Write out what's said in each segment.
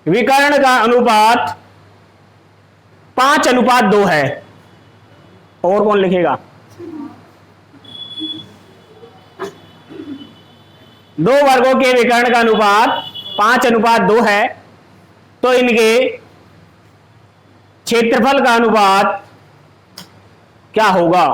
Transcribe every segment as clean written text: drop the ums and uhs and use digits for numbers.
विकर्ण का अनुपात 5:2 है। और कौन लिखेगा? दो वर्गों के विकर्ण का अनुपात 5:2 है, तो इनके क्षेत्रफल का अनुपात क्या होगा?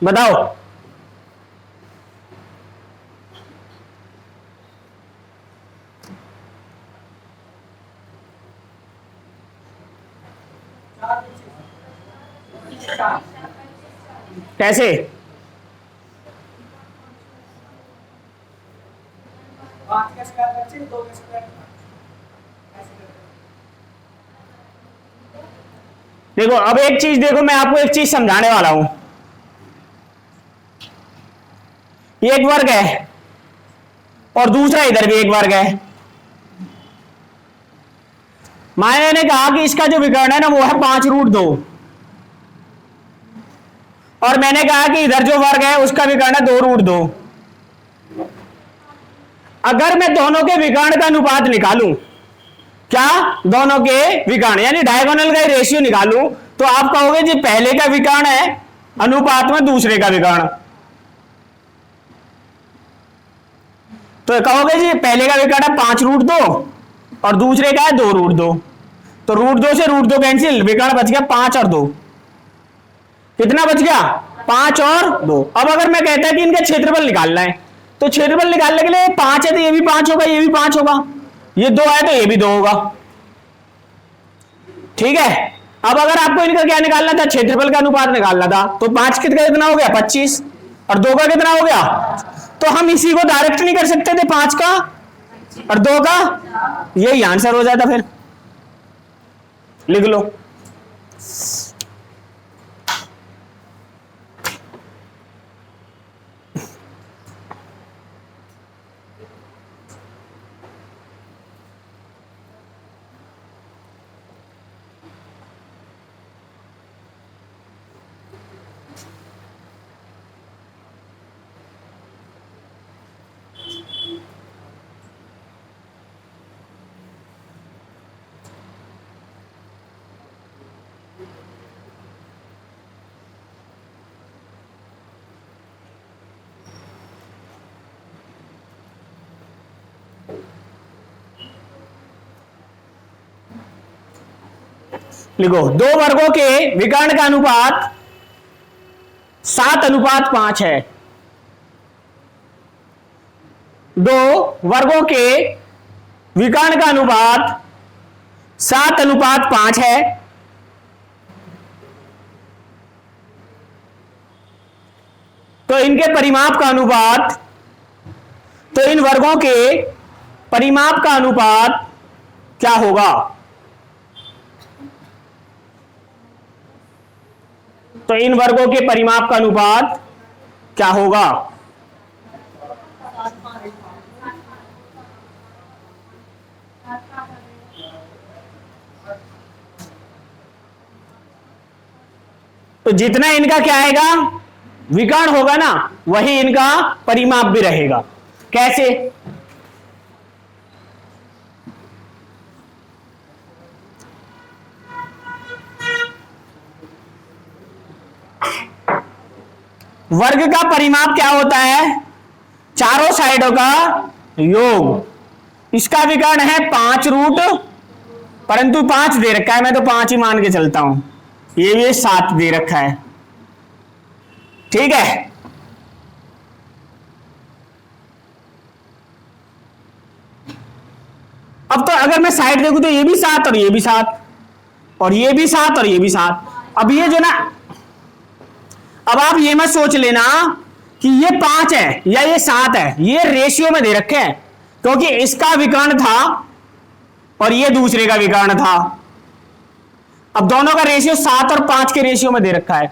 बताओ। कैसे? देखो, अब एक चीज देखो, मैं आपको एक चीज समझाने वाला हूं। ये एक वर्ग है और दूसरा इधर भी एक वर्ग है। माया ने कहा कि इसका जो विकर्ण है ना वो है 5√2, और मैंने कहा कि इधर जो वर्ग है उसका विकर्ण है 2√2। अगर मैं दोनों के विकर्ण का अनुपात निकालूं, क्या दोनों के विकर्ण यानी डायगोनल का रेशियो निकालूं, तो आप कहोगे जी पहले का विकर्ण है अनुपात में दूसरे का विकर्ण। तो कहोगे जी पहले का विकर्ण है 5√2 और दूसरे का है 2√2, तो √2 से √2 कैंसिल, विकर्ण बच गया 5 और 2। कितना बच गया? 5 और 2। अब अगर मैं कहता है कि इनका क्षेत्रफल निकालना है, तो क्षेत्रफल निकालने के लिए 5 है तो ये भी 5 होगा, ये भी 5 होगा, ये 2 है तो ये भी 2 होगा। ठीक है। अब अगर आपको इनका क्या निकालना था? क्षेत्रफल का अनुपात निकालना था, तो 5 कितना हो गया? 25, और 2 का कितना हो गया? तो हम इसी को डायरेक्ट नहीं कर सकते थे, 5 का और 2 का, यही आंसर हो जाता। फिर लिख लो। लिखो, दो वर्गों के विकर्ण का अनुपात 7:5 है। दो वर्गों के विकर्ण का अनुपात 7:5 है। तो इनके परिमाप का अनुपात, तो इन वर्गों के परिमाप का अनुपात क्या होगा? तो इन वर्गों के परिमाप का अनुपात क्या होगा? तो जितना इनका क्या आएगा? विकर्ण होगा ना, वही इनका परिमाप भी रहेगा। कैसे? वर्ग का परिमाप क्या होता है? चारों साइडों का योग। इसका विकर्ण है 5 परंतु 5 दे रखा है, मैं तो 5 ही मान के चलता हूं। ये भी 7 दे रखा है। ठीक है। अब तो अगर मैं साइड देखूं तो ये भी 7 और ये भी 7 और ये भी 7 और ये भी 7। अब ये जो ना, अब आप ये मत सोच लेना कि ये 5 है या ये 7 है, ये रेशियो में दे रखे हैं, क्योंकि इसका विकर्ण था और ये दूसरे का विकर्ण था। अब दोनों का रेशियो 7 और 5 के रेशियो में दे रखा है,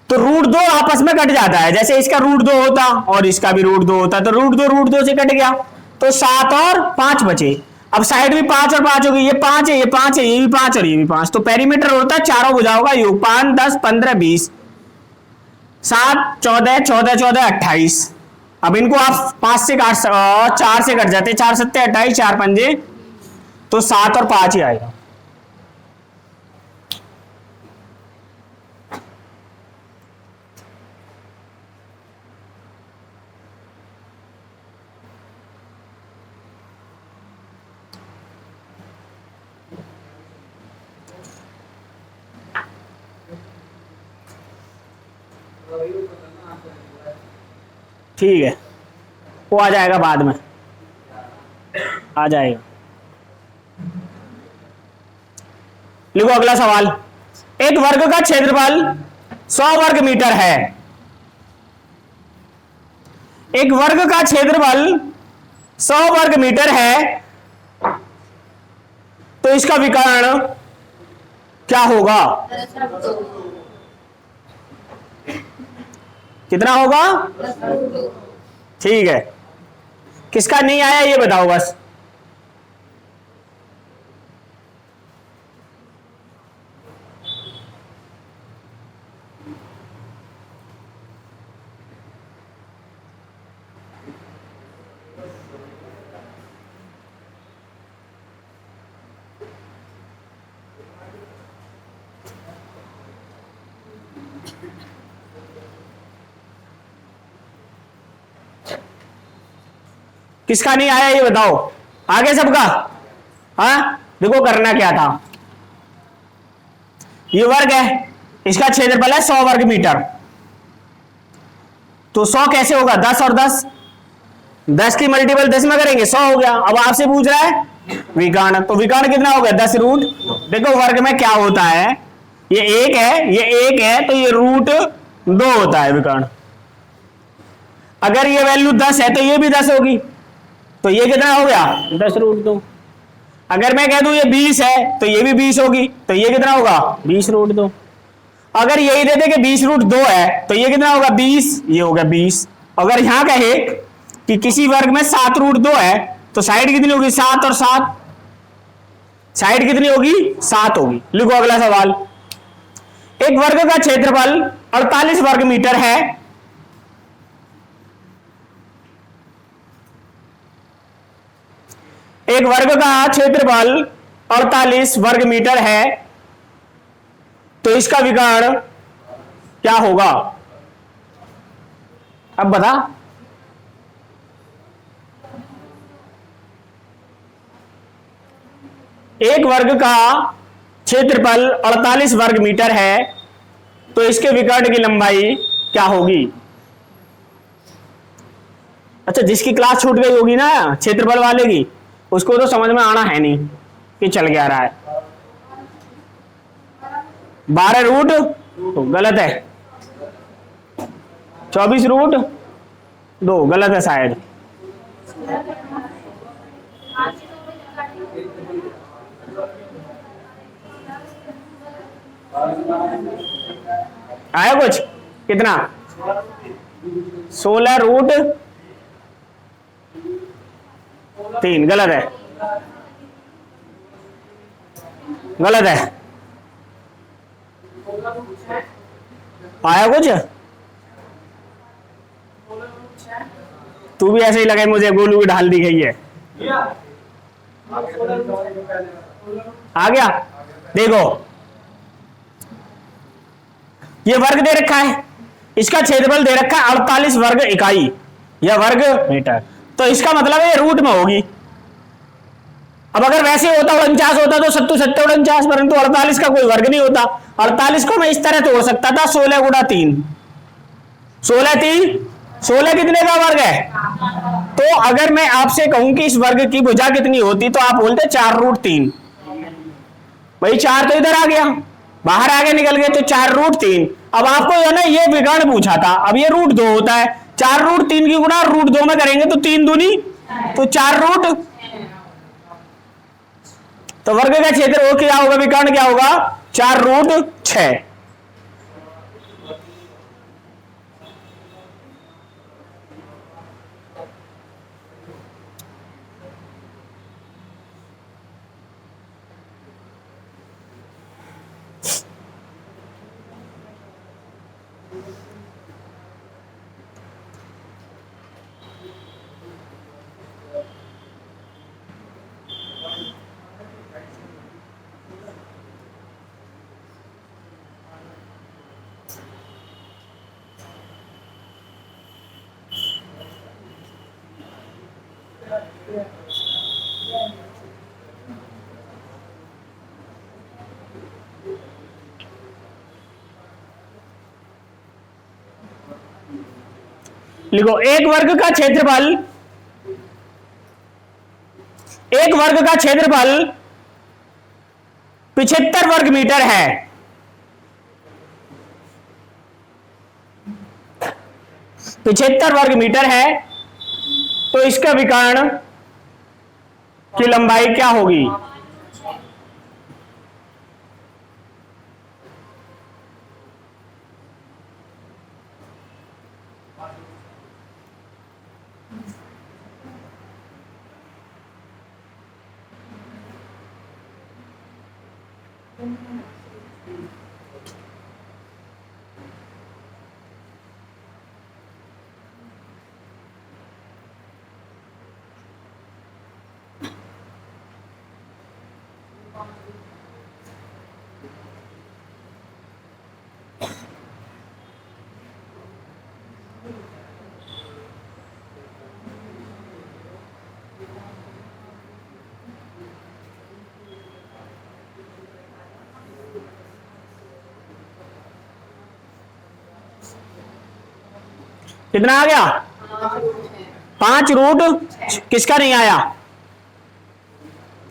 तो √2 आपस में कट जाता है। जैसे इसका √2 होता और इसका भी √2 होता, तो √2 √2 से कट गया, तो 7 और 5 बचे। अब साइड भी 5 और 5 होगी, ये 5 है, ये 5 है, ये भी 5 और ये भी 5, तो पेरीमीटर होता है चारों भुजाओं का योग, 5 10 15 20, 7 14 14 14 28। अब इनको आप 5 से काट 4 से कट जाते, 4 7 28, 4 पंजे तो 7 और 5 ही आएगा। ठीक है, वो आ जाएगा बाद में, आ जाएगा। लिखो अगला सवाल। एक वर्ग का क्षेत्रफल 100 वर्ग मीटर है। एक वर्ग का क्षेत्रफल 100 वर्ग मीटर है, तो इसका विकर्ण क्या होगा? कितना होगा? ठीक है, किसका नहीं आया ये बताओ बस। किसका नहीं आया ये बताओ, आगे सबका। हाँ देखो करना क्या था, ये वर्ग है, इसका क्षेत्रफल है 100 वर्ग मीटर, तो 100 कैसे होगा? 10 और 10, 10 की मल्टीपल 10 में करेंगे 100 हो गया। अब आपसे पूछ रहा है विकर्ण, तो विकर्ण कितना हो गया? 10 रूट। देखो वर्ग में क्या होता है, ये 1 है, ये 1 है, तो ये रूट 2 होता है विकर्ण। अगर ये वैल्यू 10 है तो ये भी 10 होगी, तो ये कितना हो गया? 10 रूट 2। अगर मैं कह दूं ये 20 है तो ये भी 20 होगी, तो ये कितना होगा? 20 रूट 2। अगर यही दे दे कि 20 रूट 2 है तो ये कितना होगा? 20, ये होगा 20। अगर यहां कहे कि किसी वर्ग में 7 रूट 2 है तो साइड कितनी होगी? 7 और 7, साइड कितनी होगी? 7 होगी। लिखो अगला सवाल। एक वर्ग का क्षेत्रफल 48 वर्ग मीटर है। एक वर्ग का क्षेत्रफल 48 वर्ग मीटर है, तो इसका विकर्ण क्या होगा? अब बता। एक वर्ग का क्षेत्रफल 48 वर्ग मीटर है, तो इसके विकर्ण की लंबाई क्या होगी? अच्छा, जिसकी क्लास छूट गई होगी ना क्षेत्रफल वाले की, उसको तो समझ में आना है नहीं कि चल क्या रहा है। 12 रूट तो गलत है, 24 रूट 2 गलत है शायद। आया कुछ? कितना? 16 रूट 3 गलत है, गलत है। आया कुछ? तू भी ऐसे ही लगे मुझे, गोलू की ढाल दी गई है। आ गया? देखो ये वर्ग दे रखा है, इसका क्षेत्रफल दे रखा है 48 वर्ग इकाई या वर्ग मीटर, तो इसका मतलब है रूट में होगी। अब अगर वैसे होता 49 होता तो 70 70 49, परंतु 48 का कोई वर्ग नहीं होता। 48 को मैं इस तरह तोड़ सकता था, 16 गुणा 3, 16 3, 16 कितने का वर्ग है? तो अगर मैं आपसे कहूं कि इस वर्ग की भुजा कितनी होती, तो आप बोलते 4 रूट 3। भाई 4 तो इधर आ गया, बाहर आगे निकल गए, तो 4 रूट 3। अब आपको जो ना ये विकर्ण पूछा था, अब ये रूट 2 होता है, 4 रूट 3 की गुणा रूट 2 में करेंगे तो 3 दूनी, तो 4 रूट, तो वर्ग का क्षेत्र हो क्या होगा? विकर्ण क्या होगा? 4 रूट 6। लिखो एक वर्ग का क्षेत्रफल 75 वर्ग मीटर है। 75 वर्ग मीटर है, तो इसका विकर्ण की लंबाई क्या होगी? कितना आ गया? 5 रूट किसका नहीं आया?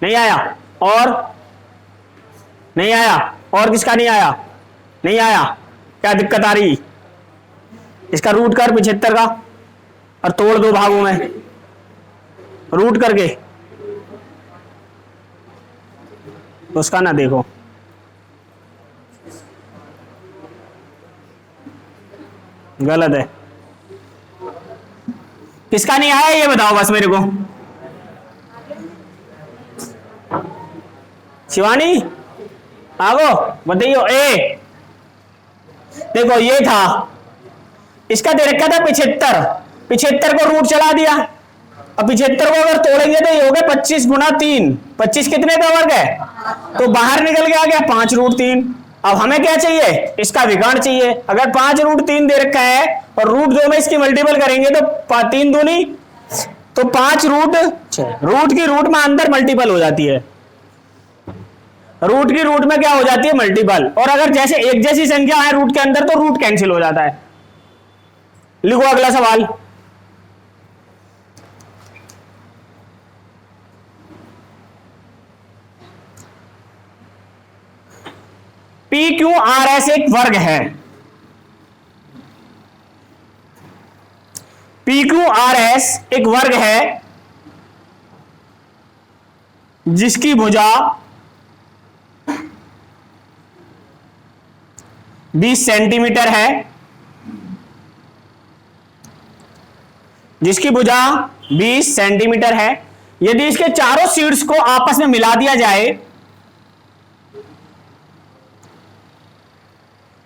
नहीं आया। और नहीं आया, और किसका नहीं आया? नहीं आया। क्या दिक्कत आ रही? इसका रूट कर 75 का और तोड़ दो भागों में, रूट करके। उसका ना देखो, गलत है। किसका नहीं आया ये बताओ बस मेरे को। शिवानी आगो बताइयो। ए देखो ये था, इसका दे रखा था 75, 75 को रूट चला दिया। अब 75 को अगर तोड़ेंगे तो ये हो गया 25 गुना 3, 25 कितने का वर्ग है? तो बाहर निकल के आ गया 5 रूट 3। अब हमें क्या चाहिए? इसका विकर्ण चाहिए। अगर 5 रूट 3 दे रखा है और रूट 2 में इसकी मल्टीपल करेंगे तो 3 दूनी, तो 5 रूट की रूट में अंदर मल्टीपल हो जाती है। रूट की रूट में क्या हो जाती है? मल्टीपल। और अगर जैसे एक जैसी संख्या है रूट के अंदर तो रूट कैंसिल हो जाता है। लिखो अगला सवाल। पी क्यू आर एस एक वर्ग है। पी क्यू आर एस एक वर्ग है जिसकी भुजा 20 सेंटीमीटर है। जिसकी भुजा 20 सेंटीमीटर है। यदि इसके चारों शीर्ष को आपस में मिला दिया जाए,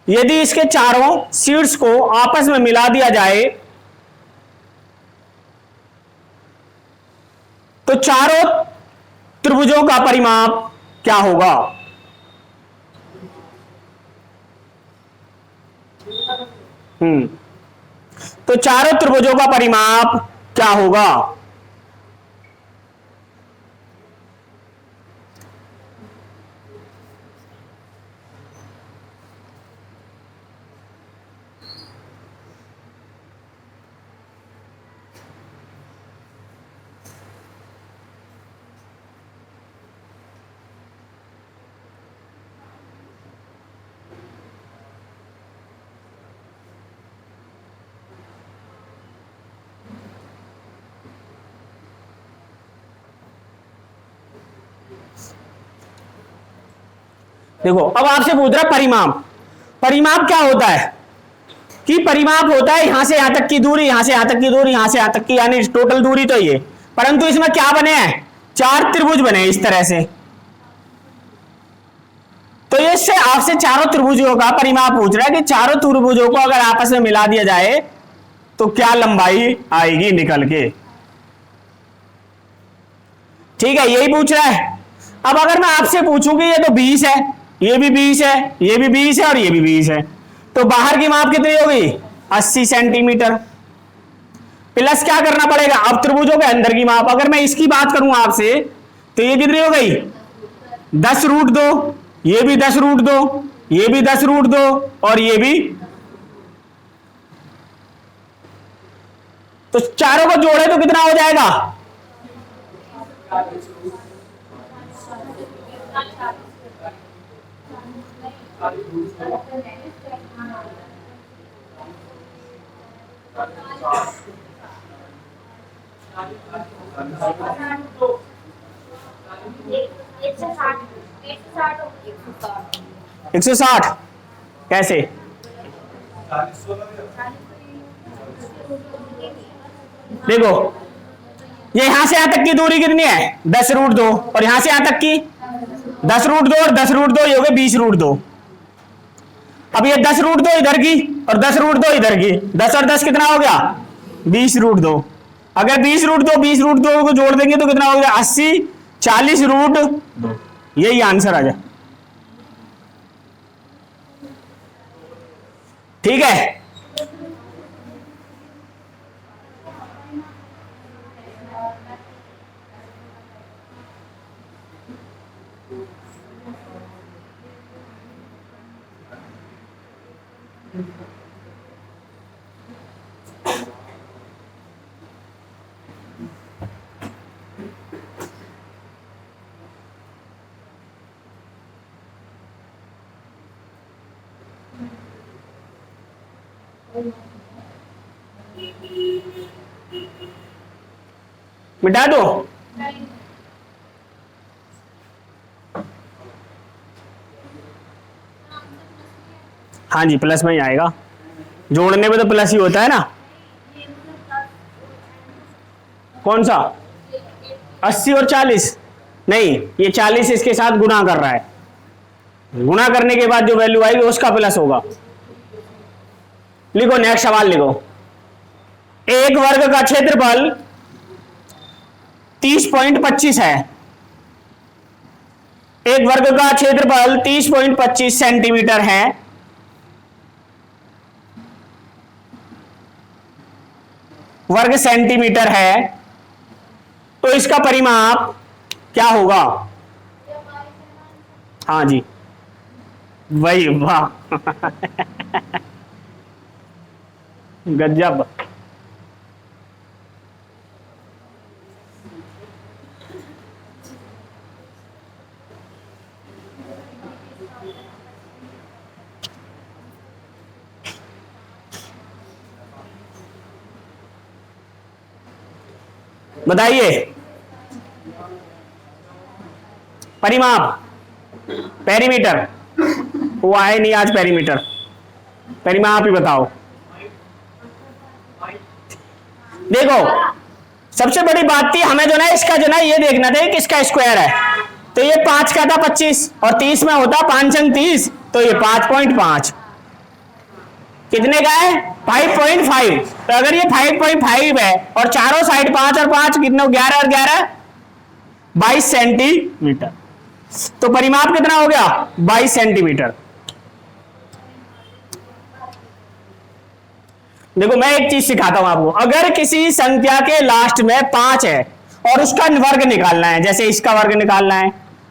यदि इसके चारों शीर्ष को आपस में मिला दिया जाए तो चारों त्रिभुजों का परिमाप क्या होगा? तो चारों त्रिभुजों का परिमाप क्या होगा? देखो अब आपसे पूछ रहा परिमाप। परिमाप क्या होता है? कि परिमाप होता है यहां से यहां तक की दूरी, यहां से यहां तक की दूरी, यहां से यहां तक की, यानी टोटल दूरी तो ये। परंतु इसमें क्या बने हैं? 4 त्रिभुज बने इस तरह से। तो इससे आपसे चारों त्रिभुजों का परिमाप पूछ रहा है कि चारों त्रिभुजों को अगर आपस में मिला दिया जाए तो क्या लंबाई आएगी निकल के। ठीक है, यही पूछ रहा है। अब अगर मैं आपसे पूछूं कि ये तो 20 है, ये भी 20 है, ये भी 20 है और ये भी 20 है, तो बाहर की माप कितनी होगी? 80 सेंटीमीटर। प्लस क्या करना पड़ेगा? अब त्रिभुजों के अंदर की माप अगर मैं इसकी बात करूं आपसे तो ये कितनी हो गई? 10 रूट 2, ये भी 10 रूट 2, ये भी 10 रूट 2 और ये भी तो चारों को जोड़े तो कितना हो जाएगा? एक सौ साठ कैसे? देखो ये यहां से यहां तक की दूरी कितनी है? 10√2 और यहां से यहां तक की 10√2 और 10√2 ये हो गए 20√2। अब ये 10√2 इधर की और 10√2 इधर की, 10 और 10 कितना हो गया? 20√2। अगर 20√2 को जोड़ देंगे तो कितना हो गया? 80, 40√2। यही आंसर आ जाए। ठीक है, मिटा दो। हाँ जी, प्लस में ही आएगा, जोड़ने में तो प्लस ही होता है ना। कौन सा? 80 और 40? नहीं, ये 40 इसके साथ गुणा कर रहा है, गुणा करने के बाद जो वैल्यू आएगी उसका प्लस होगा। लिखो नेक्स्ट सवाल लिखो। एक वर्ग का क्षेत्रफल 30.25 है। एक वर्ग का क्षेत्रफल 30.25 सेंटीमीटर है। वर्ग सेंटीमीटर है, तो इसका परिमाप क्या होगा? हाँ जी, वही, वाह गजब। बताइए परिमाप, पेरीमीटर, वो आए नहीं आज पेरीमीटर, परिमाप ही बताओ। देखो सबसे बड़ी बात थी हमें जो ना इसका जो ना ये देखना था किसका स्क्वायर है। तो ये 5 का था 25 और 30 में होता 5 अंक 30, तो ये 5.5 कितने का है? 5.5। तो अगर ये 5.5 है और चारों साइड 5 और 5 कितने? 11 और 11 22 सेंटीमीटर। तो परिमाप कितना हो गया? 22 सेंटीमीटर। देखो मैं एक चीज सिखाता हूं आपको। अगर किसी संख्या के लास्ट में 5 है और उसका वर्ग निकालना है, जैसे इसका वर्ग निकालना है,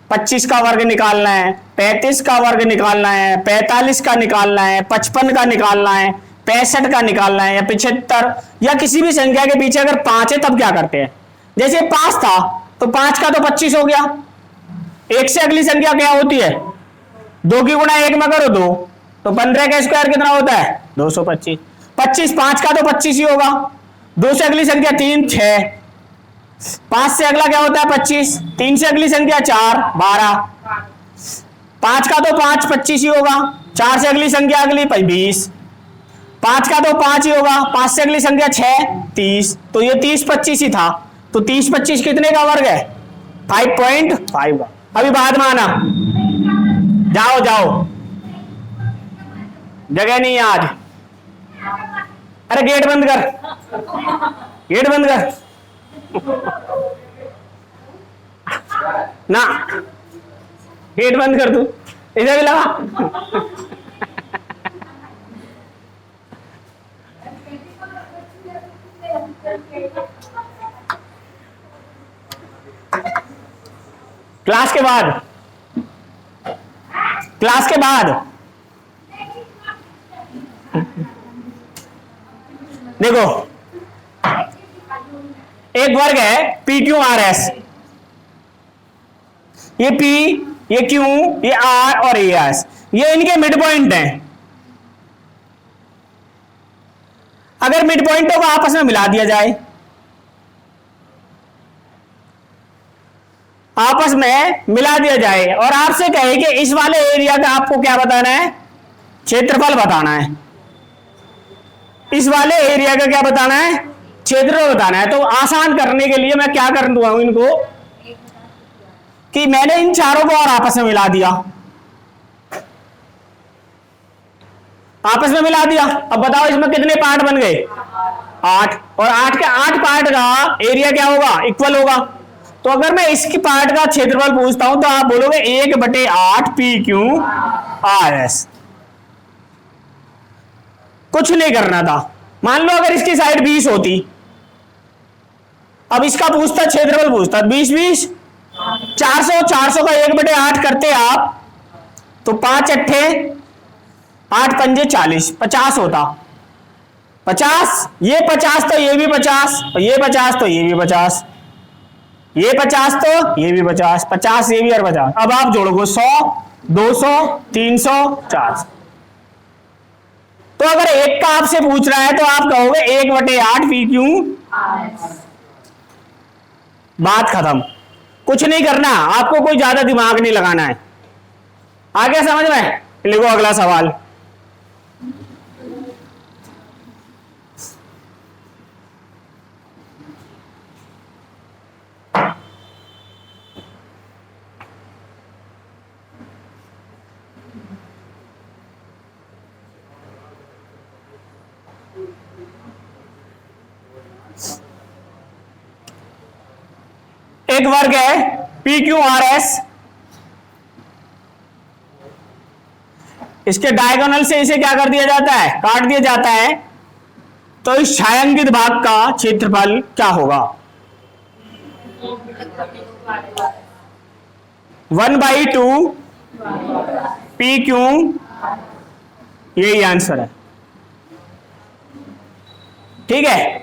25 का वर्ग निकालना है, 35 का वर्ग निकालना है, 45 का निकालना है, 55 का निकालना है, 65 का निकालना है, या 75, या किसी भी संख्या के पीछे अगर 5 है तब क्या करते हैं? जैसे 5 था तो 5 का तो 25 हो गया। एक से अगली संख्या क्या होती है? 2 की गुणा 1 में करो 2, तो 15 का स्क्वायर कितना होता है? 225। 25, 5 का तो 25 ही होगा। 2 से अगली संख्या 3, 6, 5 से अगला क्या होता है? 25, 3 से अगली संख्या 4, 12, 5 का तो 5 25 ही होगा। 4 से अगली संख्या अगली 20, 5 का तो 5 ही होगा। 5 से अगली संख्या 6, 30, तो ये 30 25 ही था। तो 30 25 कितने का वर्ग है? 5.5 का। अभी बाद में आना, जाओ जाओ, जगह नहीं है आज। अरे गेट बंद कर, गेट बंद कर ना, गेट बंद कर तू, इधर भी लगा। क्लास के बाद, क्लास के बाद देखो एक वर्ग है पी क्यू आर एस, ये पी, ये क्यू, ये आर और ये एस, ये इनके मिड पॉइंट हैं। अगर मिड पॉइंटों को आपस में मिला दिया जाए, आपस में मिला दिया जाए और आपसे कहे कि इस वाले एरिया का आपको क्या बताना है, क्षेत्रफल बताना है, इस वाले एरिया का क्या बताना है, क्षेत्रफल बताना है। तो आसान करने के लिए मैं क्या कर दूंगा इनको कि मैंने इन चारों को और आपस में मिला दिया, आपस में मिला दिया। अब बताओ इसमें कितने पार्ट बन गए, 8, और 8 के 8 पार्ट का एरिया क्या होगा, इक्वल होगा। तो अगर मैं इसकी पार्ट का क्षेत्रफल पूछता हूं तो आप बोलोगे 1/8 पी क्यू आर एस। कुछ नहीं करना था। मान लो अगर इसकी साइड 20 होती, अब इसका पूछता क्षेत्रफल पूछता 20 20 400, 400 का 1/8 करते आप तो 5 अट्ठे 8 पंजे 40, 50 होता। 50, ये 50 तो ये भी 50, और ये 50 तो ये भी 50, ये 50 तो ये भी 50, 50 ये भी और 50। अब आप जोड़ोगे 100, 200, 300, 400। तो अगर एक का आपसे पूछ रहा है तो आप कहोगे 1/8 पी क्यू, बात खत्म। कुछ नहीं करना, आपको कोई ज्यादा दिमाग नहीं लगाना है। आगे समझ में? लिखो अगला सवाल। एक वर्ग है पी क्यू आर एस, इसके डायगोनल से इसे क्या कर दिया जाता है, काट दिया जाता है। तो इस छायांकित भाग का क्षेत्रफल क्या होगा, 1/2 पी क्यू, यही आंसर है। ठीक है,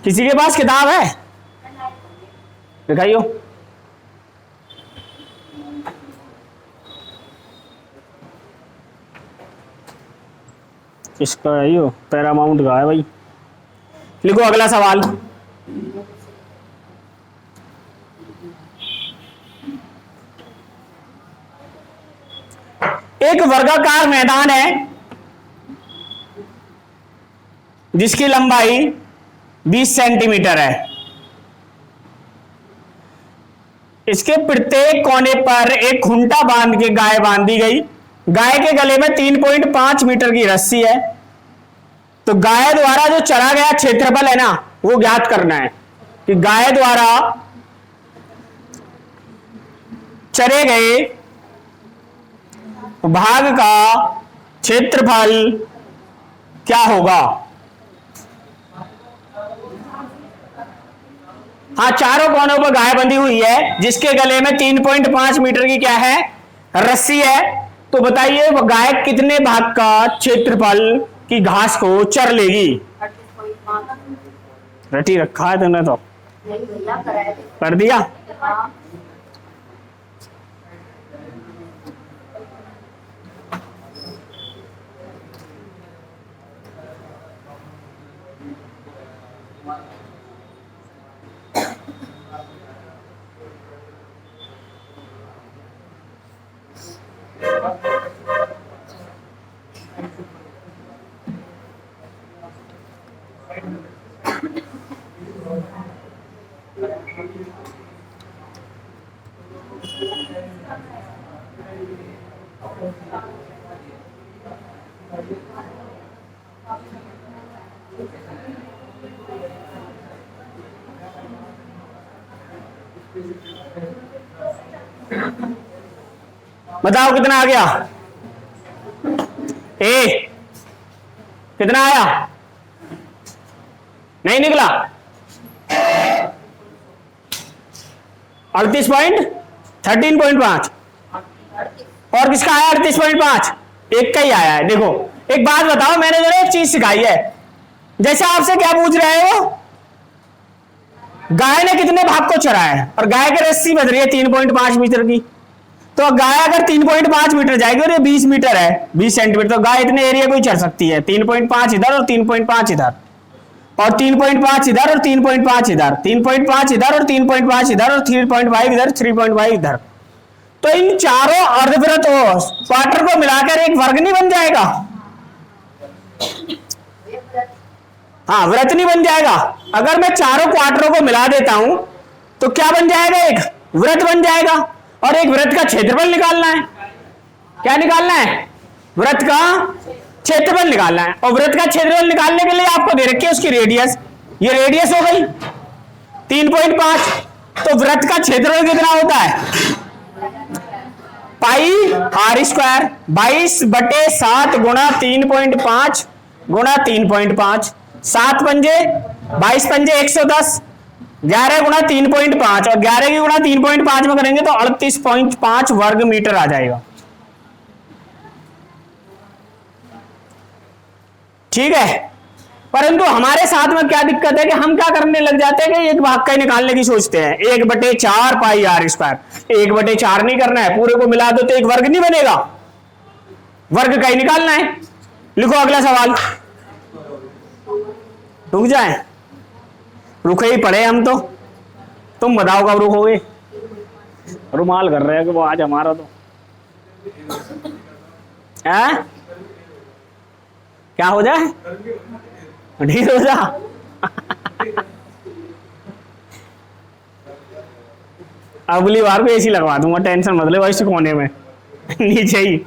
किसी के पास किताब है, दिखाइयो। किसका है यो, पैरामाउंट का है भाई। लिखो अगला सवाल। एक वर्गाकार मैदान है जिसकी लंबाई 20 सेंटीमीटर है। इसके प्रत्येक कोने पर एक खूंटा बांध के गाय बांधी गई। गाय के गले में 3.5 मीटर की रस्सी है। तो गाय द्वारा जो चरा गया क्षेत्रफल है ना, वो ज्ञात करना है कि गाय द्वारा चरे गए भाग का क्षेत्रफल क्या होगा। हाँ, चारों कोनों पर गाय बंधी हुई है जिसके गले में 3.5 मीटर की क्या है, रस्सी है। तो बताइए वो गाय कितने भाग का क्षेत्रफल की घास को चर लेगी। रटी रखा है तुमने तो, कर दिया। बताओ कितना आ गया? ए कितना आया? नहीं निकला। 38.13.5 और किसका आया 38.5? एक का ही आया है। देखो एक बात बताओ, मैंने जो एक चीज सिखाई है, जैसे आपसे क्या पूछ रहे हो, गाय ने कितने भाग को चराया है और गाय की रस्सी बज रही है 3.5 मीटर की, तो गाय अगर 3.5 मीटर जाएगी और ये 20 मीटर है, 20 सेंटीमीटर, तो गाय इतने एरिया को ही चढ़ सकती है। 3.5 इधर और 3.5 इधर और 3.5 इधर और 3.5 इधर, 3.5 इधर और 3.5 इधर और 3.5 इधर, 3.5 इधर। तो इन चारों अर्धवृत्त क्वार्टर को मिलाकर एक वर्ग नहीं बन जाएगा? हाँ, वृत्त नहीं बन जाएगा। अगर मैं चारों क्वार्टरों को मिला देता हूं तो क्या बन जाएगा? एक वृत्त बन जाएगा। और एक वृत्त का क्षेत्रफल निकालना है। क्या निकालना है? वृत्त का क्षेत्रफल निकालना है। और वृत्त का क्षेत्रफल निकालने के लिए आपको दे रखी है उसकी रेडियस। ये रेडियस हो गई 3.5। तो वृत्त का क्षेत्रफल कितना होता है? पाई आर स्क्वायर 22/7 गुणा 3.5 गुणा 3.5। 7 पंजे 22 पंजे 110, 11 गुणा 3.5 और 11 की गुणा 3.5 में करेंगे तो 38.5 वर्ग मीटर आ जाएगा। ठीक है, परंतु हमारे साथ में क्या दिक्कत है कि हम क्या करने लग जाते हैं कि एक भाग का ही निकालने की सोचते हैं। 1/4 पाई आर स्क्वायर। 1/4 नहीं करना है, पूरे को मिला दो तो एक वर्ग नहीं बनेगा, वर्ग का ही निकालना है। लिखो अगला सवाल। रुक जाए, रुके ही पड़े हम तो, तुम बताओ कब रुकोगे? रुमाल कर रहे हैं कि वो आज हमारा तो है? क्या हो जाए? ढील हो जा। अगली बार को एसी लगवा दूंगा, टेंशन मत ले। वैसे कोने में नीचे ही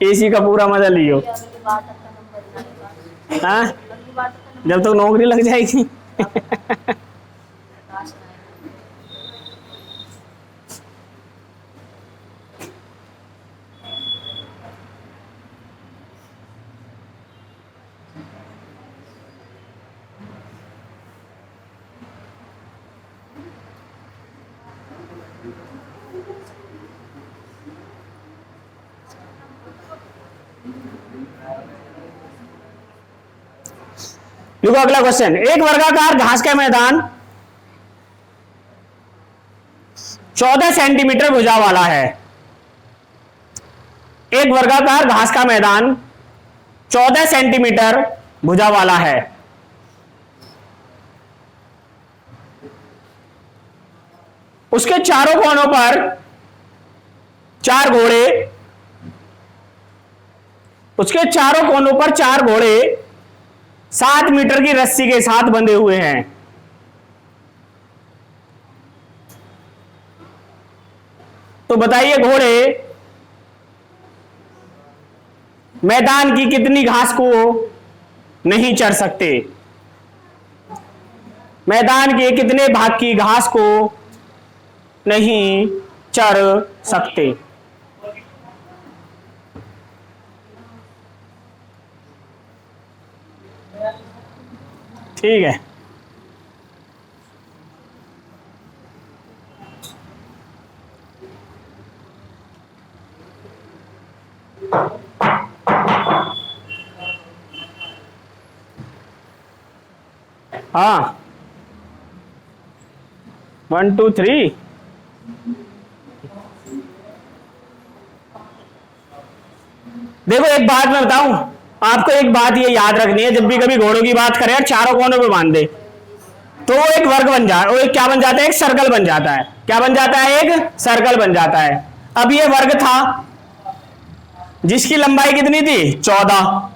एसी का पूरा मजा लियो। हाँ, जब तक नौकरी लग जाएगी। देखो अगला क्वेश्चन। एक वर्गाकार घास का मैदान 14 सेंटीमीटर भुजा वाला है। एक वर्गाकार घास का मैदान 14 सेंटीमीटर भुजा वाला है। उसके चारों कोनों पर 4 घोड़े, उसके चारों कोनों पर 4 घोड़े 7 मीटर की रस्सी के साथ बंधे हुए हैं। तो बताइए घोड़े मैदान की कितनी घास को नहीं चढ़ सकते? मैदान के कितने भाग की घास को नहीं चढ़ सकते? ठीक है, हाँ 1 2 3। देखो एक बात मैं बताऊं आपको, एक बात ये याद रखनी है, जब भी कभी घोड़ों की बात करें चारों कोनों पे बांध दे तो वो एक वर्ग बन जाए, वो एक क्या बन जाता है? एक सर्कल बन जाता है। क्या बन जाता है? एक सर्कल बन जाता है। अब ये वर्ग था जिसकी लंबाई कितनी थी? 14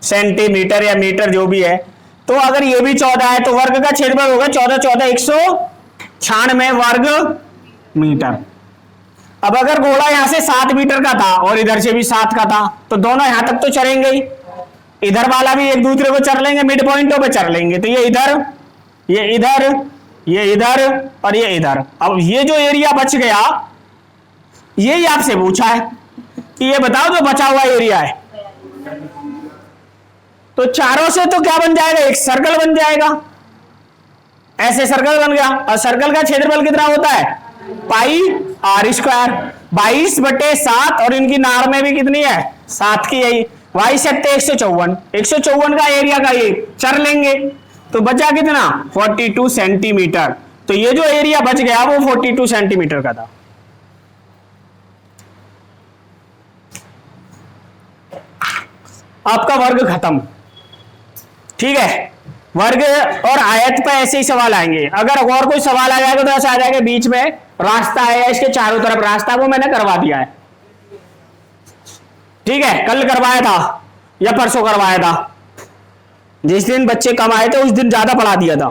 सेंटीमीटर या मीटर जो भी है। तो अगर ये भी 14 है तो वर्ग का क्षेत्रफल होगा 14 14 196 वर्ग मीटर। अब अगर घोड़ा यहां से 7 मीटर का था और इधर से भी 7 का था तो दोनों यहां तक तो चढ़ेंगे ही, इधर वाला भी एक दूसरे को चढ़ लेंगे, मिड पॉइंटों पे चढ़ लेंगे। तो ये इधर, ये इधर, ये इधर और ये इधर। अब ये जो एरिया बच गया यही आपसे पूछा है, कि ये बताओ जो बचा हुआ एरिया है। तो चारों से तो क्या बन जाएगा, एक सर्कल बन जाएगा, ऐसे सर्कल बन गया। और सर्कल का क्षेत्रफल कितना होता है, पाई आर स्क्वायर, 22/7, और इनकी नार में भी कितनी है, 7 की है। वाई सत्ते 154, 154 का एरिया का ये चर लेंगे तो बचा कितना, 42 सेंटीमीटर। तो ये जो एरिया बच गया वो 42 सेंटीमीटर का था। आपका वर्ग खत्म। ठीक है, वर्ग और आयत पे ऐसे ही सवाल आएंगे। अगर और कोई सवाल आ जाएगा तो ऐसा आ जाएगा बीच में रास्ता है या इसके चारों तरफ रास्ता, वो मैंने करवा दिया है। ठीक है, कल करवाया था या परसों करवाया था, जिस दिन बच्चे कम आए थे उस दिन ज्यादा पढ़ा दिया था।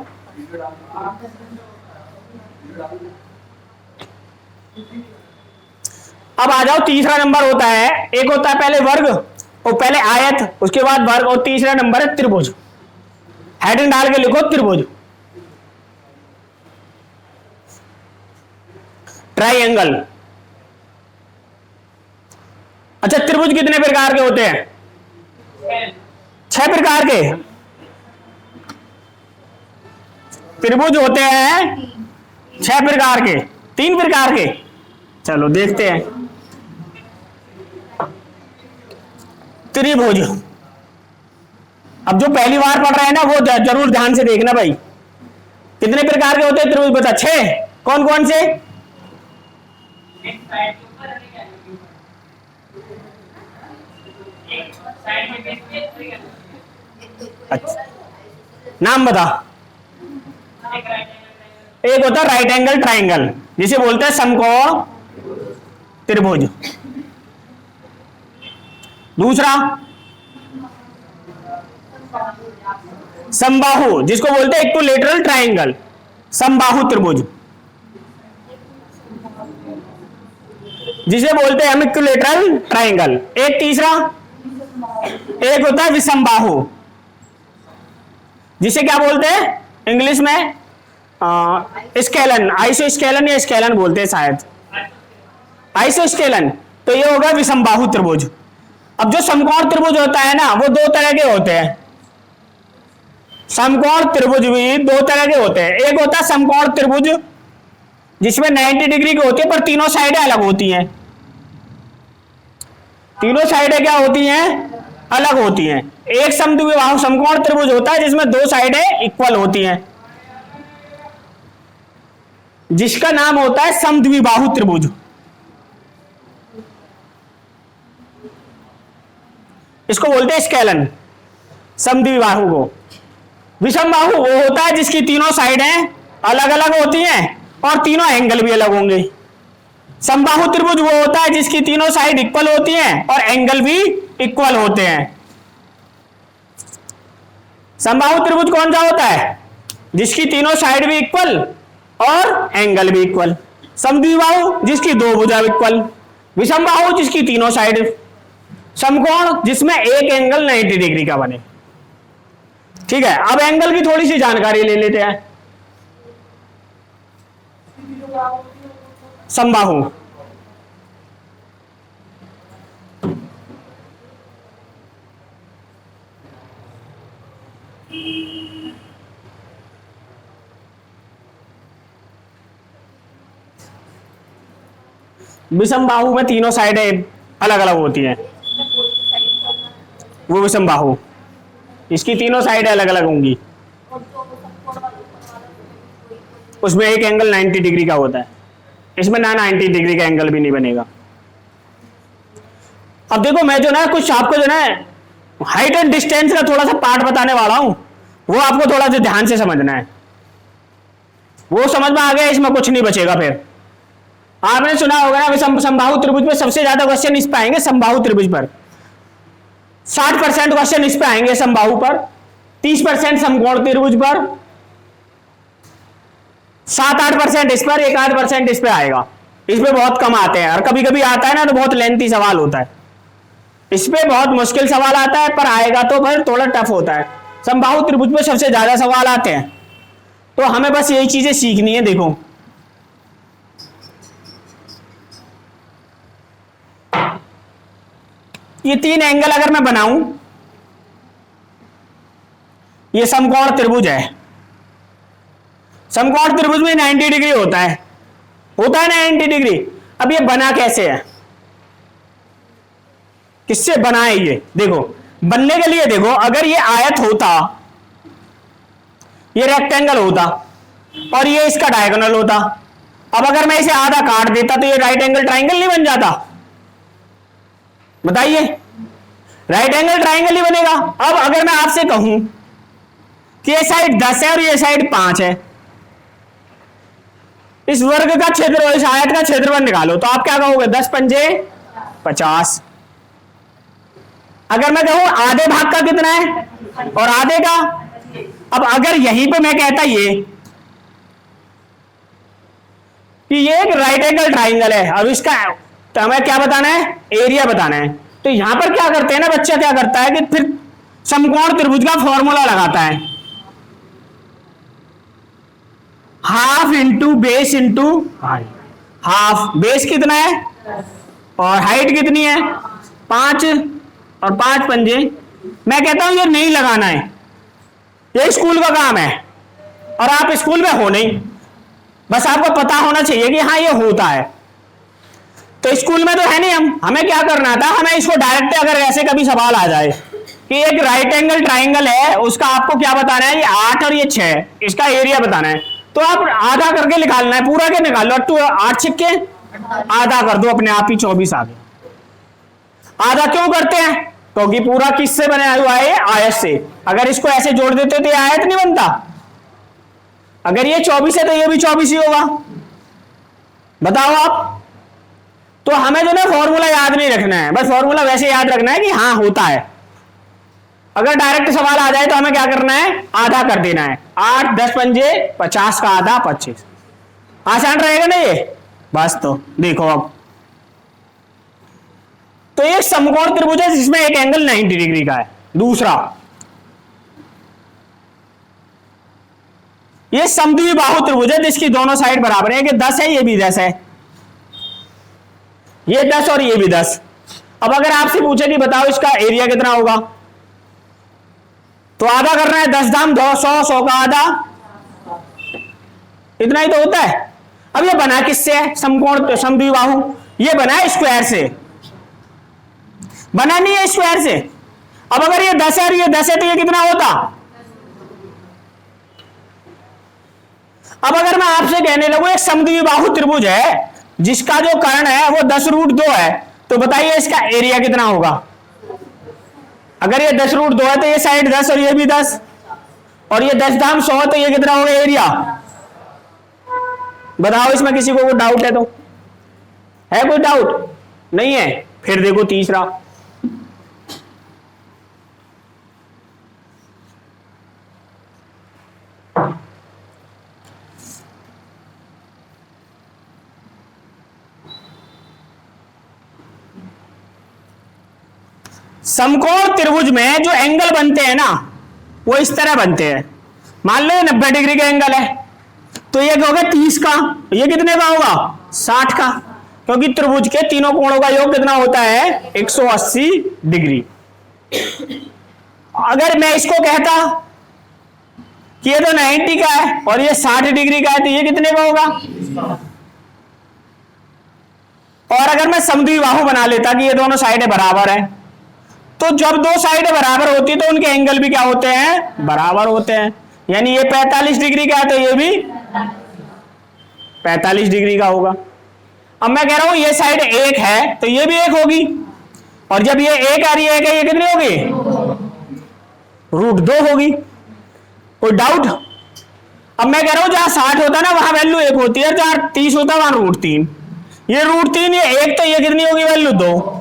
अब आ जाओ, तीसरा नंबर होता है, एक होता है पहले वर्ग और पहले आयत, उसके बाद वर्ग, और तीसरा नंबर है त्रिभुज। हेडिंग डाल के लिखो त्रिभुज, ट्राइएंगल। अच्छा, त्रिभुज कितने प्रकार के होते हैं, 6 प्रकार के त्रिभुज होते हैं, 6 प्रकार के, 3 प्रकार के। चलो देखते हैं। त्रिभुज, अब जो पहली बार पढ़ रहे हैं ना वो जरूर ध्यान से देखना भाई। कितने प्रकार के होते हैं त्रिभुज, बता 6, कौन कौन से, अच्छा नाम बता। एक होता है राइट एंगल ट्राइंगल, जिसे बोलते हैं समकोण त्रिभुज। दूसरा समबाहु, जिसको बोलते हैं इक्विलैटरल ट्राइंगल, समबाहु त्रिभुज, जिसे बोलते हैं हम इक्विलैटरल ट्राइंगल। एक तीसरा, एक होता है विषमबाहु, जिसे क्या बोलते हैं इंग्लिश में स्केलन, आइसो स्केलन या स्केलन बोलते हैं शायद, आइसो स्केलन। तो ये होगा विषमबाहु त्रिभुज। अब जो समकोण त्रिभुज होता है ना वो 2 तरह के होते हैं। समकोण त्रिभुज भी 2 तरह के होते हैं। एक होता है समकोण त्रिभुज जिसमें 90 डिग्री की होती है पर तीनों साइडें अलग होती हैं। तीनों साइडें क्या होती हैं, अलग होती हैं। एक समद्विबाहु समकोण त्रिभुज होता है जिसमें 2 साइडें इक्वल होती हैं, जिसका नाम होता है समद्विबाहु त्रिभुज। इसको बोलते हैं स्केलन, समद्विबाहु को। विषमबाहु वो होता है जिसकी तीनों साइडें अलग अलग होती हैं और तीनों एंगल भी अलग होंगे। समबाहु त्रिभुज वो होता है जिसकी तीनों साइड इक्वल होती हैं और एंगल भी इक्वल होते हैं। समबाहु त्रिभुज कौन सा होता है, जिसकी तीनों साइड भी इक्वल और एंगल भी इक्वल। समद्विबाहु जिसकी 2 भुजा इक्वल। विषमबाहु जिसकी तीनों साइड। समकोण जिसमें एक एंगल 90 डिग्री का बने। ठीक है, अब एंगल की थोड़ी सी जानकारी ले लेते हैं। समबाहु, विषमबाहु में तीनों साइडें अलग अलग होती हैं, वो विषमबाहु, इसकी तीनों साइडें अलग अलग होंगी, उसमें एक एंगल 90 डिग्री का होता है। इसमें ना 90 डिग्री का एंगल भी नहीं बनेगा। अब देखो मैं जो ना कुछ आपको जो ना हाइट एंड डिस्टेंस का थोड़ा सा पार्ट बताने वाला हूं, वो आपको थोड़ा सा ध्यान से समझना है। वो समझ में आ गया, इसमें कुछ नहीं बचेगा। फिर आपने सुना होगा ना समबाहु त्रिभुज में सबसे ज्यादा क्वेश्चन इस पे आएंगे, समबाहु त्रिभुज पर 60% क्वेश्चन इस पे आएंगे, समबाहु पर 30% समकोण त्रिभुज पर, 7-8% इस पर, 1-8% इस पे आएगा। इस पे बहुत कम आते हैं और कभी कभी आता है ना तो बहुत लेंथी सवाल होता है। इस पे बहुत मुश्किल सवाल आता है पर आएगा तो फिर थोड़ा टफ होता है। समबाहु त्रिभुज पे सबसे ज्यादा सवाल आते हैं, तो हमें बस यही चीजें सीखनी है। देखो ये तीन एंगल अगर मैं बनाऊं, ये समकोण त्रिभुज है, समकोण त्रिभुज में 90 डिग्री होता है ना 90 डिग्री। अब ये बना कैसे है, किससे बना है ये देखो। बनने के लिए देखो, अगर ये आयत होता, ये रेक्टेंगल होता और ये इसका डायगोनल होता, अब अगर मैं इसे आधा काट देता तो ये राइट एंगल ट्राइंगल नहीं बन जाता? बताइए, राइट एंगल ट्राइंगल ही बनेगा। अब अगर मैं आपसे कहूं कि ये साइड 10 है और ये साइड 5 है, इस वर्ग का क्षेत्र, इस आयत का क्षेत्रफल निकालो, तो आप क्या कहोगे? 10 पंजे 50। अगर मैं कहूं आधे भाग का कितना है और आधे का, अब अगर यहीं पे मैं कहता ये कि ये एक राइट एंगल ट्राइंगल है, अब इसका तो हमें क्या बताना है? एरिया बताना है। तो यहां पर क्या करते हैं ना, बच्चा क्या करता है कि फिर समकोण त्रिभुज का फॉर्मूला लगाता है, half into base into half. Base कितना है और हाइट कितनी है? 5, और 5 पंजे। मैं कहता हूं ये नहीं लगाना है, ये स्कूल का काम है और आप स्कूल में हो नहीं, बस आपको पता होना चाहिए कि हाँ ये होता है। तो स्कूल में तो है नहीं, हमें क्या करना था, हमें इसको डायरेक्ट, अगर ऐसे कभी सवाल आ जाए कि एक राइट एंगल ट्राइंगल है, उसका आपको क्या बताना है? ये 8 और ये 6, इसका एरिया बताना है। तो आप आधा करके निकालना है, पूरा के निकाल लो, 8 छिक्के आधा कर दो, अपने आप ही 24 आ गया। आधा क्यों करते हैं? क्योंकि पूरा किससे बना हुआ है? आयत से। अगर इसको ऐसे जोड़ देते तो ये आयत नहीं बनता। अगर ये 24 है तो ये भी 24 ही होगा। बताओ आप। तो हमें जो ना फॉर्मूला याद नहीं रखना है, बस फॉर्मूला वैसे याद रखना है कि हाँ होता है। अगर डायरेक्ट सवाल आ जाए तो हमें क्या करना है? आधा कर देना है। 8 10 पंजे 50 का आधा 25। आसान रहेगा ना ये? बस तो देखो अब, तो एक समकोण त्रिभुज है जिसमें एक एंगल 90 डिग्री का है। दूसरा, ये समद्विबाहु त्रिभुज है जिसकी दोनों साइड बराबर है, कि 10 है, ये भी 10 है, ये 10 और ये भी 10। अब अगर आपसे पूछे कि बताओ इसका एरिया कितना होगा, तो आधा करना है, 10 दाम 2, 100, 100 का आधा, इतना ही तो होता है। अब ये बना किससे है? समकोण समद्विबाहु, ये बना है स्क्वायर से, बना नहीं है स्क्वायर से। अब अगर ये 10 है और ये 10 है तो ये कितना होता? अब अगर मैं आपसे कहने लगूं एक समद्विबाहु त्रिभुज है जिसका जो कर्ण है वो 10√2 है, तो बताइए इसका एरिया कितना होगा? अगर ये 10√2 है तो ये साइड 10 और ये भी 10, और ये 10 दाम 100, तो ये कितना होगा एरिया? बताओ, इसमें किसी को कोई डाउट है? तो है कोई डाउट? नहीं है? फिर देखो तीसरा, समकोण त्रिभुज में जो एंगल बनते हैं ना वो इस तरह बनते हैं। मान लो 90 डिग्री का एंगल है, तो ये होगा 30 का, ये कितने का होगा? 60 का, क्योंकि त्रिभुज के तीनों कोणों का योग कितना होता है? 180 डिग्री। अगर मैं इसको कहता कि ये तो 90 का है और ये 60 डिग्री का है, तो ये कितने का होगा? और अगर मैं समद्विबाहु बना लेता कि ये दोनों साइडें बराबर है, तो जब दो साइडें बराबर होती है तो उनके एंगल भी क्या होते हैं? बराबर होते हैं। यानी ये 45 डिग्री का है तो ये भी 45 डिग्री का होगा। अब मैं कह रहा हूं ये साइड 1 है तो ये भी 1 होगी, और जब ये 1 आ रही है ये कितनी होगी? √2 होगी। कोई डाउट? अब मैं कह रहा हूं जहां 60 होता है ना वहां वैल्यू 1 होती है, जहां 30 होता है वहां √3। ये √3, ये 1, तो ये कितनी होगी वैल्यू? 2।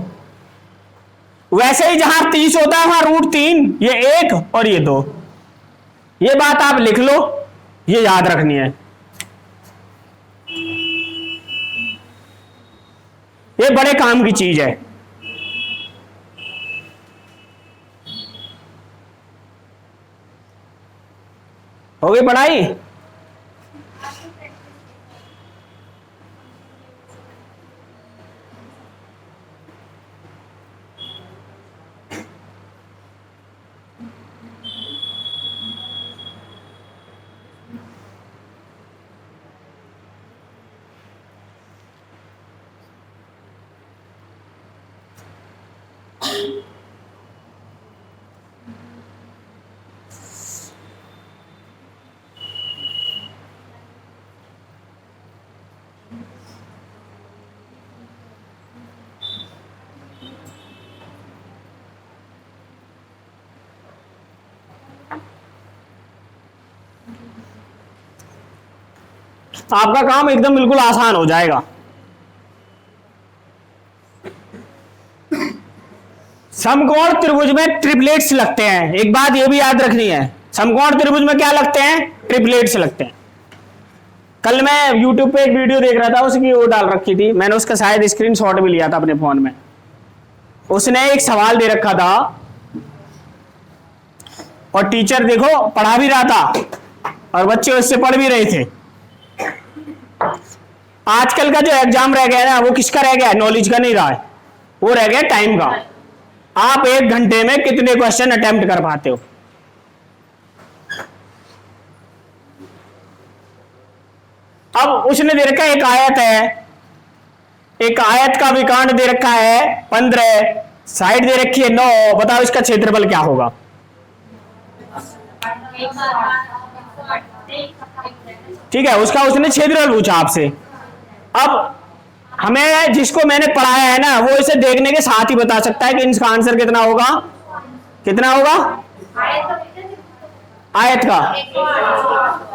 वैसे ही जहां 30 होता है वहां √3, ये 1 और ये 2। ये बात आप लिख लो, ये याद रखनी है। ये बड़े काम की चीज है। हो गई पढ़ाई? आपका काम एकदम बिल्कुल आसान हो जाएगा। समकोण त्रिभुज में ट्रिपलेट्स लगते हैं, एक बात ये भी याद रखनी है, समकोण त्रिभुज में क्या लगते हैं, ट्रिपलेट्स लगते हैं। कल मैं YouTube पे एक वीडियो देख रहा था, उसकी वो डाल रखी थी, मैंने उसका शायद स्क्रीनशॉट भी लिया था अपने फोन में। उसने एक सवाल दे रखा था और टीचर देखो पढ़ा भी रहा था और बच्चे उससे पढ़ भी रहे थे। आजकल का जो एग्जाम रह गया है ना, वो किसका रह गया है, नॉलेज का नहीं रहा है, वो रह गया टाइम का। आप 1 घंटे में कितने क्वेश्चन अटेम्प्ट कर पाते हो। अब उसने दे रखा है एक आयत है, एक आयत का विकर्ण दे रखा है 15, साइड दे रखी है 9, बताओ इसका क्षेत्रफल क्या होगा। ठीक है, उसका उसने क्षेत्रफल पूछा आपसे। अब हमें जिसको मैंने पढ़ाया है ना, वो इसे देखने के साथ ही बता सकता है कि इसका आंसर कितना होगा, कितना होगा आयत का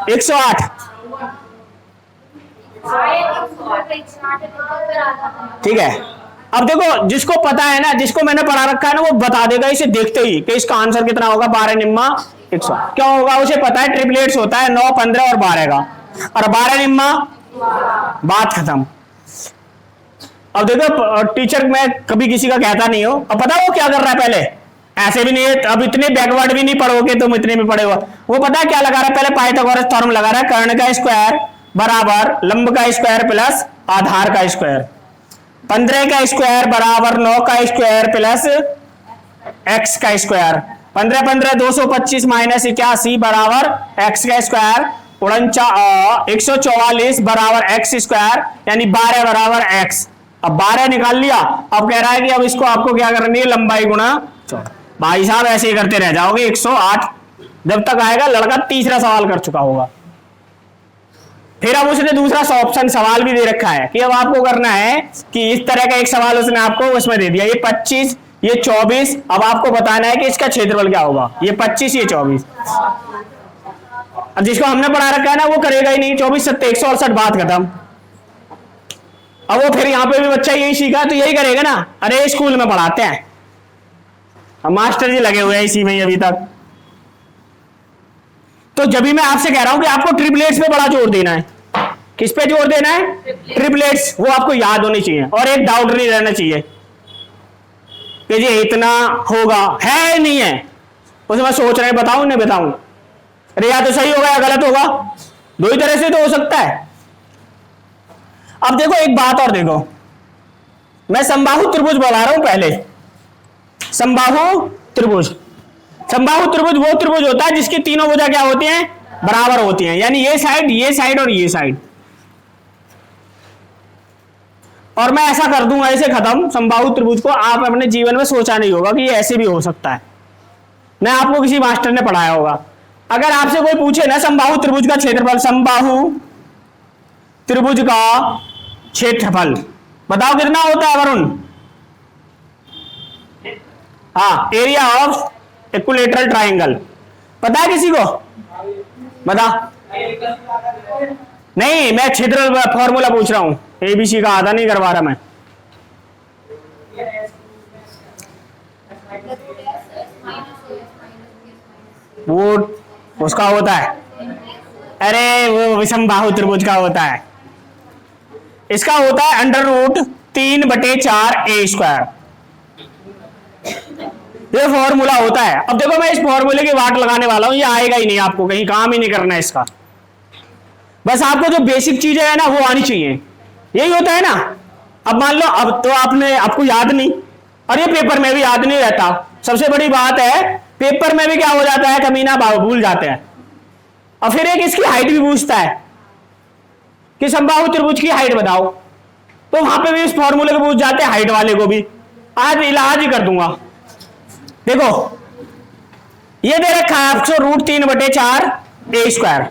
108। ठीक है, अब देखो जिसको पता है ना, जिसको मैंने पढ़ा रखा है ना, वो बता देगा इसे देखते ही कि इसका आंसर कितना होगा, 12 निम्मा 108। क्यों होगा, उसे पता है ट्रिपलेट्स होता है 9, 15 और 12 का, और 12 निम्मा, बात खत्म। अब देखो टीचर मैं कभी किसी का कहता नहीं हो, अब पता वो क्या कर रहा है, पहले ऐसे भी नहीं है, अब इतने बैकवर्ड भी नहीं पढ़ोगे तुम, इतने भी पढ़े हो। वो पता है क्या लगा रहा है, पहले पाइथागोरस थ्योरम लगा रहा है, कर्ण का स्क्वायर बराबर लंब का स्क्वायर प्लस आधार का स्क्वायर, 15 का स्क्वायर बराबर 9 का स्क्वायर प्लस x का स्क्वायर, 15 15 225 माइनस 81 बराबर x का स्क्वायर, 144 बराबर x स्क्वायर, यानी 12 बराबर x। अब 12 निकाल लिया, अब कह रहा है कि अब इसको आपको क्या करनी है, लंबाई गुणा चौड़ाई। भाई साहब ऐसे ही करते रह जाओगे 108, जब तक आएगा लड़का तीसरा सवाल कर चुका होगा। फिर अब उसने दूसरा ऑप्शन सवाल भी दे रखा है कि अब आपको करना है कि इस तरह का एक सवाल उसने आपको उसमें दे दिया, ये 25 ये 24, अब आपको बताना है कि इसका क्षेत्रफल क्या होगा, ये 25 ये 24। अब जिसको हमने पढ़ा रखा है ना, वो करेगा ही नहीं, 24 7 168, बात खत्म। अब वो फिर यहाँ पे भी बच्चा यही सीखा तो यही करेगा ना, अरे स्कूल में पढ़ाते हैं, अब मास्टर जी लगे हुए हैं इसी में अभी तक। तो जब भी मैं आपसे कह रहा हूं कि आपको ट्रिपलेट्स पे बड़ा जोर देना है, किस पे जोर देना है, ट्रिपलेट्स, वो आपको याद होनी चाहिए और एक डाउट नहीं रहना चाहिए कि जी इतना होगा, है नहीं है, उसे मैं सोच रहे बताऊं नहीं बताऊं, अरे या तो सही होगा या गलत होगा, दो ही तरह से तो हो सकता है। अब देखो एक बात और देखो, मैं समबाहु त्रिभुज बना रहा हूं पहले, समबाहु त्रिभुज, समबाहु त्रिभुज वो त्रिभुज होता है जिसकी तीनों भुजा क्या होती हैं, बराबर होती हैं, यानी ये साइड और ये साइड। और मैं ऐसा कर दूंगा ऐसे खत्म, समबाहु त्रिभुज को आप अपने जीवन में सोचा नहीं होगा कि ये ऐसे भी हो सकता है, मैं आपको किसी मास्टर ने पढ़ाया होगा। अगर आपसे कोई पूछे ना समबाहु त्रिभुज का क्षेत्रफल, समबाहु त्रिभुज का क्षेत्रफल बताओ कितना होता है वरुण, हाँ, एरिया ऑफ इक्विलेटरल ट्राइंगल पता है किसी को, बता। नहीं, मैं क्षेत्रफल फॉर्मूला पूछ रहा हूं, एबीसी का आधा नहीं करवा रहा मैं। वो उसका होता है, अरे वो विषमबाहु त्रिभुज का होता है, इसका होता है √3/4a², ये फॉर्मूला होता है। अब देखो मैं इस फॉर्मूले की वाट लगाने वाला हूं, ये आएगा ही नहीं, आपको कहीं काम ही नहीं करना है इसका, बस आपको जो बेसिक चीजें है ना वो आनी चाहिए, यही होता है ना। अब मान लो अब तो आपको याद नहीं, और ये पेपर में भी याद नहीं रहता, सबसे बड़ी बात है पेपर में भी क्या हो जाता है, कमीना भूल जाते हैं। और फिर एक इसकी हाइट भी पूछता है कि समबाहु त्रिभुज की हाइट बताओ, तो वहां पे भी इस फॉर्मूले को पूछ जाते हैं हाइट वाले को भी। आज इलाज ही कर दूंगा, देखो ये दे रखा है आपको √3/4 a स्क्वायर,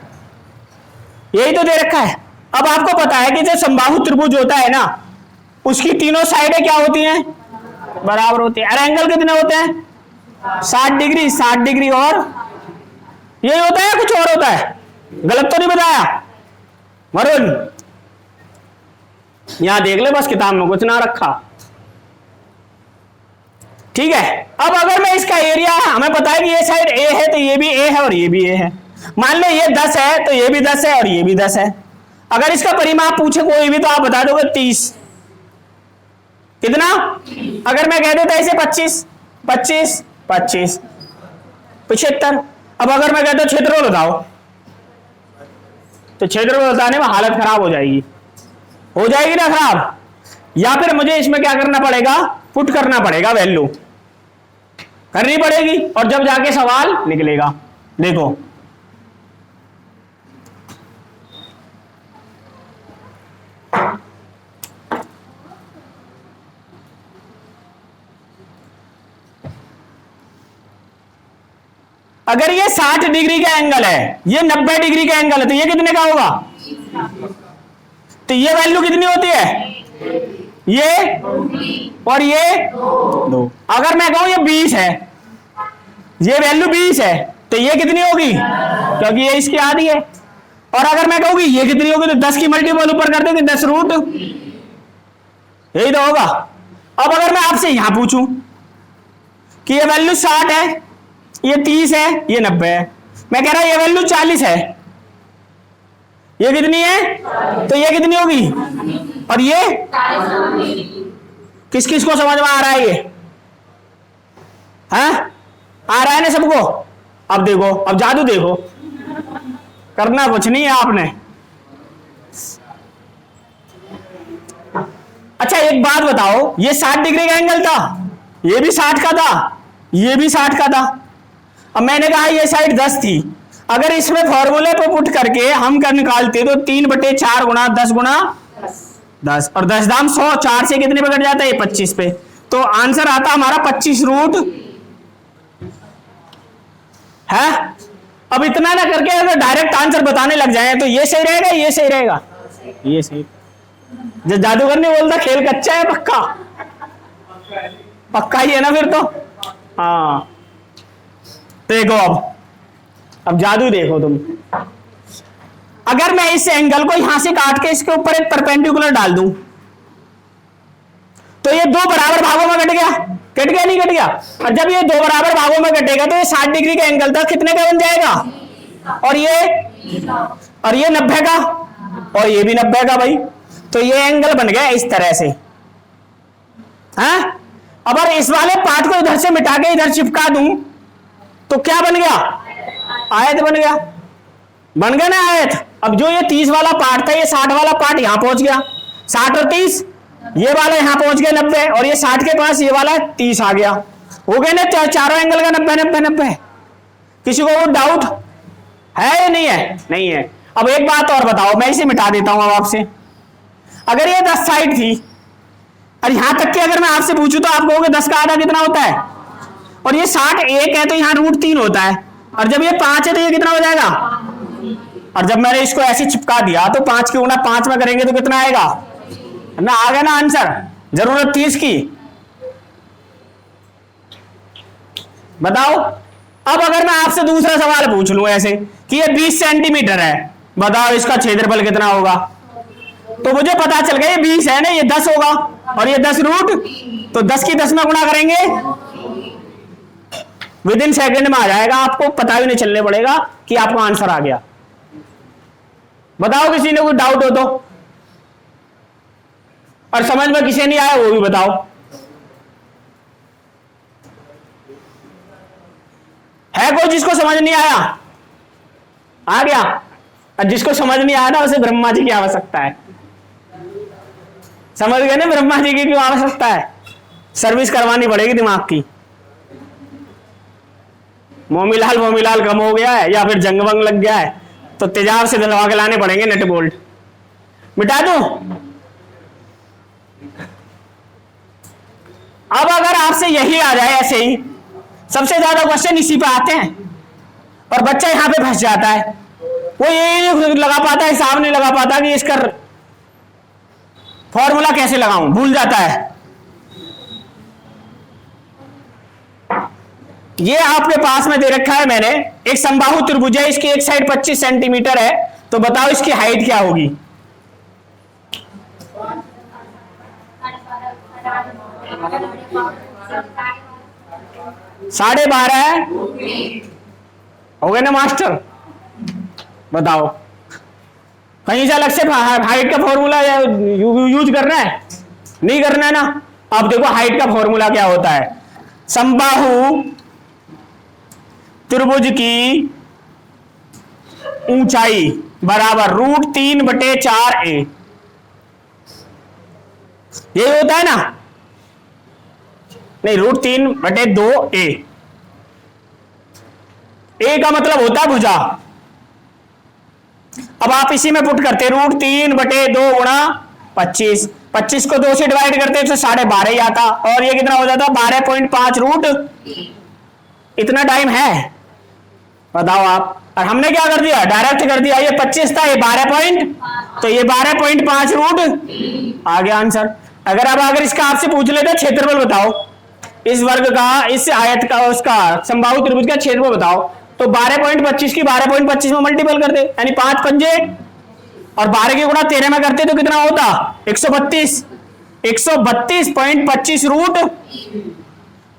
यही तो दे रखा है। अब आपको पता है कि जो समबाहु त्रिभुज होता है ना, उसकी तीनों साइडें क्या होती हैं, बराबर होती है। और एंगल कितने होते हैं, 60 डिग्री, 60 डिग्री, और यही होता है, कुछ और होता है? गलत तो नहीं बताया वरुण? यहां देख ले, बस किताब में कुछ ना रखा, ठीक है। अब अगर मैं इसका एरिया, हमें पता है कि ये साइड ए है तो ये भी ए है और ये भी ए है। मान लो ये 10 है तो ये भी 10 है और ये भी 10 है। अगर इसका परिमाप पूछे कोई भी तो आप बता दोगे 30। कितना? अगर मैं कह देता इसे 25, 25, 25, 75। अब अगर मैं कहता क्षेत्रफल बताओ, तो क्षेत्रफल बताने में हालत खराब हो जाएगी ना खराब। या फिर मुझे इसमें क्या करना पड़ेगा, पुट करना पड़ेगा, वैल्यू करनी पड़ेगी, और जब जाके सवाल निकलेगा। देखो अगर ये 60 डिग्री का एंगल है, ये 90 डिग्री का एंगल है, तो ये कितने का होगा? तो ये वैल्यू कितनी होती है, ये और ये 2। अगर मैं कहूं ये 20 है, ये वैल्यू 20 है, तो ये कितनी होगी, क्योंकि ये इसकी आधी है। और अगर मैं कहूंगी ये कितनी होगी, तो 10 की मल्टीपल ऊपर कर देंगे, 10 रूट, यही तो होगा। अब अगर मैं आपसे यहां पूछूं कि ये वैल्यू 60 है, ये 30 है, ये 90 है, मैं कह रहा ये वैल्यू 40 है, ये कितनी है, तो ये कितनी होगी, और ये किस किस को समझ में आ रहा है, ये हाँ आ रहा है ना सबको? अब देखो, अब जादू देखो, करना कुछ नहीं है आपने। अच्छा एक बात बताओ, ये 60 डिग्री का एंगल था, ये भी 60 का था, ये भी 60 का था। अब मैंने कहा ये साइड 10 थी, अगर इसमें फॉर्मूले पे पुट करके हम कर निकालते तो 3/4 गुणा 10 गुणा 10, और 10 दाम 100, 4 से कितने पे कट जाता है, 25 पे। तो आंसर आता हमारा 25 रूट है। अब इतना ना करके अगर डायरेक्ट आंसर बताने लग जाए तो ये सही रहेगा, ये सही रहेगा, ये सही। जो जादूगर नहीं बोलता खेल कच्चा है, पक्का पक्का ही है ना फिर तो। हाँ देखो, अब जादू देखो तुम। अगर मैं इस एंगल को यहां से काट के इसके ऊपर एक परपेंडिकुलर डाल दूं, तो ये 2 बराबर भागों में कट गया, कट गया नहीं कट गया? और जब ये 2 बराबर भागों में कटेगा तो ये 60 डिग्री का एंगल था, कितने का बन जाएगा, और ये 90 का, और ये भी 90 का भाई। तो ये एंगल बन गया इस तरह से। हाँ अब अगर इस वाले पार्ट को इधर से मिटा के इधर चिपका दूं तो क्या बन गया, आयत बन गया, बन गया ना आयत। अब जो ये 30 वाला पार्ट था, ये 60 वाला पार्ट यहां पहुंच गया, 60 और 30, ये वाला यहां पहुंच गया 90, और ये 60 के पास ये वाला 30 आ गया, हो गया ना चारों एंगल का 90 90 90। किसी को वो डाउट है या नहीं है? नहीं है। अब एक बात और बताओ, मैं इसे मिटा देता हूं अब आपसे। अगर ये 10 साइड थी और यहां तक के अगर मैं आपसे पूछूं तो आप कहोगे 10 का आधा कितना होता है, और ये 60 1 है तो यहाँ √3 होता है, और जब ये 5 है तो ये कितना हो जाएगा, और जब मैंने इसको ऐसे चिपका दिया तो 5 के गुणा 5 में करेंगे तो कितना आएगा ना, आ गया ना आंसर। जरूरत थी इसकी, बताओ। अब अगर मैं आपसे दूसरा सवाल पूछ लूं ऐसे कि ये 20 सेंटीमीटर है, बताओ इसका क्षेत्रफल कितना होगा, तो मुझे पता चल गया ये 20 है ना, ये 10 होगा, और ये 10 रूट, तो 10 की 10 में गुणा करेंगे, विद इन सेकेंड में आ जाएगा, आपको पता भी नहीं चलने पड़ेगा कि आपको आंसर आ गया। बताओ किसी ने कोई डाउट हो तो, और समझ में किसी नहीं आया वो भी बताओ। है कोई जिसको समझ नहीं आया? आ गया? और जिसको समझ नहीं आया ना उसे ब्रह्मा जी की आवश्यकता है। समझ गए ना ब्रह्मा जी की क्यों आवश्यकता है? सर्विस करवानी पड़ेगी दिमाग की। मोमीलाल कम हो गया है या फिर जंग वंग लग गया है तो तेजाब से दिलवा के लाने पड़ेंगे नट बोल्ट। मिटा दूं? अब अगर आपसे यही आ जाए ऐसे ही सबसे ज्यादा क्वेश्चन इसी पे आते हैं और बच्चा यहाँ पे फंस जाता है। वो ये नहीं लगा पाता, हिसाब नहीं लगा पाता कि इसका फॉर्मूला कैसे लगाऊं, भूल जाता है। ये आपके पास में दे रखा है मैंने, एक समबाहु त्रिभुज है, इसकी एक साइड 25 सेंटीमीटर है, तो बताओ इसकी हाइट क्या होगी? 12.5 हो गए ना मास्टर? बताओ, कहीं से अलग से हाइट का फॉर्मूला यूज करना है? नहीं करना है ना। अब देखो हाइट का फॉर्मूला क्या होता है। समबाहु त्रिभुज की ऊंचाई बराबर √3/4a, यही होता है ना? नहीं, √3/2a। ए का मतलब होता है भुजा। अब आप इसी में पुट करते √3/2 गुणा 25, 25 को 2 से डिवाइड करते तो 12.5 ही आता, और ये कितना हो जाता? 12.5 रूट। इतना टाइम है, बताओ आप। और हमने क्या कर दिया? डायरेक्ट कर दिया। ये 25 था, ये 12 तो ये 12.5 रूट आ गया आंसर। अगर इसका आपसे पूछ लेते क्षेत्रफल बताओ इस वर्ग का, इस आयत का, उसका समबाहु त्रिभुज का क्षेत्रफल बताओ, तो 12.25 की 12.25 में मल्टीपल करते, यानी 5 पंजे, और 12 की गुणा 13 में करते तो कितना होता? 132, 132.25 रूट।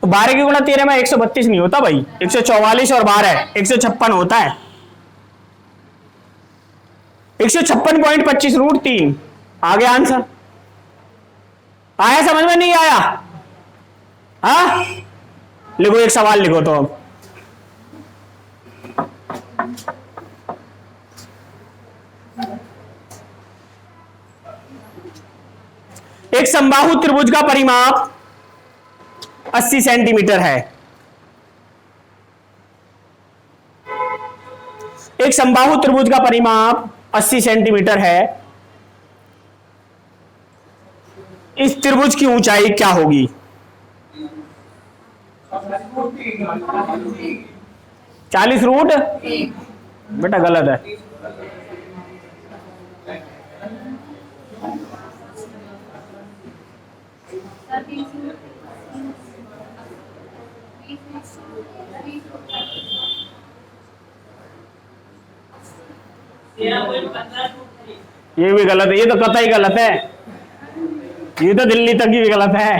तो 12 की गुणा 13 में 132 नहीं होता भाई, 144 और 12 156 होता है। 156.25 √3 आ गया आंसर। आया समझ में? नहीं आया? हाँ, लिखो, एक सवाल लिखो तो। अब एक समबाहु त्रिभुज का परिमाप 80 सेंटीमीटर है। एक समबाहु त्रिभुज का परिमाप 80 सेंटीमीटर है। इस त्रिभुज की ऊंचाई क्या होगी? 40 रूट? बेटा गलत है। ये भी गलत है, ये तो कतई गलत है, ये तो दिल्ली तक ही गलत है।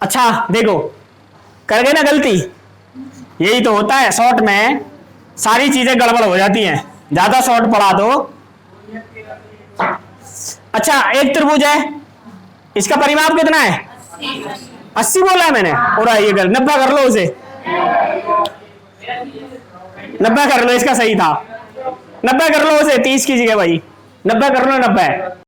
अच्छा देखो, कर गए ना गलती। यही तो होता है, शॉर्ट में सारी चीजें गड़बड़ हो जाती हैं, ज्यादा शॉर्ट पढ़ा दो। अच्छा, एक त्रिभुज है, इसका परिमाप कितना है? 80 बोला है मैंने, और ये गलत। 90 कर लो उसे, 90 कर लो, इसका सही था। 90 कर लो उसे, 30 की जगह भाई 90 कर लो, 90।